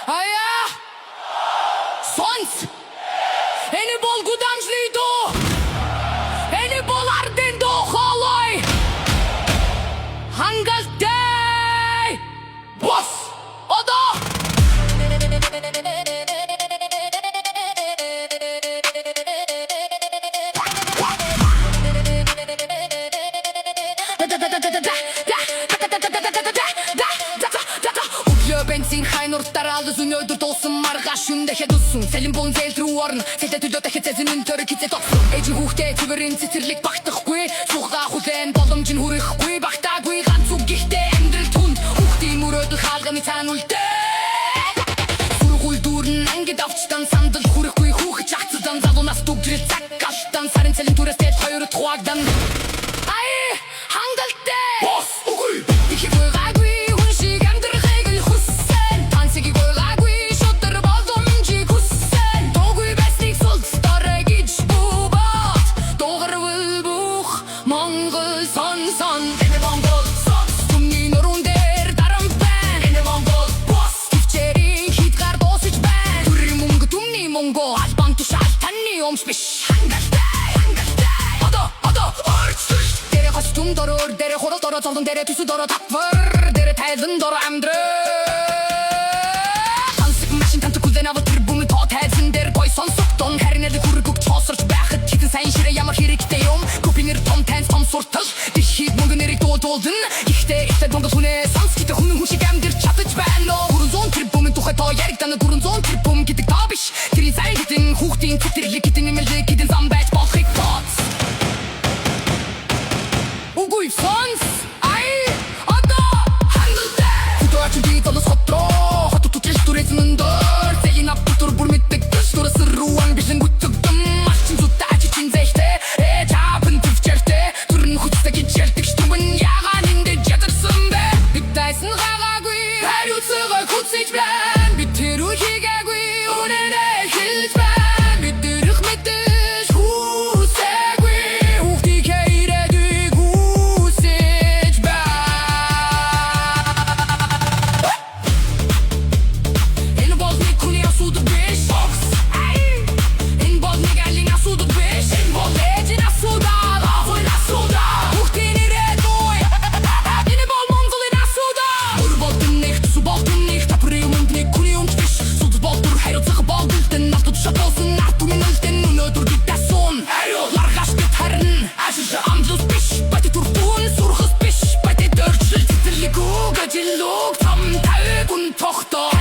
Ая! Сонц! Eni bol gudamclıydı. Eni bol ardendo halay. Hangaltay! Boss! Oda! Benzin хайнуртар алызын өдөр толсын марғаш үндәхе дұсын Сәлім болын зәлтіру орын Сәлті түлді тәхет сәзінің түрі кетсе тоқсын Әджін хухте түбірін цитерлік бақтық көй Суға хулен болым жын хурық көй Бақта көй ғанцу гихте әмділ түн Хухте мұрөді қалғаны тән үлді Сұрық ұлдурын әнге давчыдан сандыл хурық көй Хухы чақтыдан залуна стук жүрет сәк қаштан Сарын сәлін турестет қойыры туағдан Ай, хаңдалты Бос, ұғый Ике көйға көй Dere хорол дороо золдон дere түсү дороо татвар dere тайлын дороо амдры Тансык машин танты күлден авыл түр бүмі то тәзін дер той сонсоқтон Харин әді күрі көк чосырч бәқыт Титін сайын шире ямар херекте ем Көпинер том тәнс том сортыл Дишхит мүнгін эрик толдын Ихте доңғы туне санс Киті хүнің хушик әмдір чатыч бән Гурын зон түр бүмі тухай то яріктаны Гурын зон түр бүм китік табиш Тирин сайын китін хухтин китірлі китін емелді Китін замбәч балхик tots Угуй сонс ай ода хандлде Футуачуди толы сотро Хоту тутеш турецінің дор Сегин аптутур бурмиттік күш Турысы руан бешін күттігдім Машчин зутта чичин зеште Чапын түфчерте Түрін хүтістегі чертік штумын Яған инде жетірсін бе Биттайсын ғаға күй Әр ұтсыға күтсеч бән Биттеру хеге күй Унене хилч бән Биттер үхметтіш Хусе күй Ухти кейре Tochter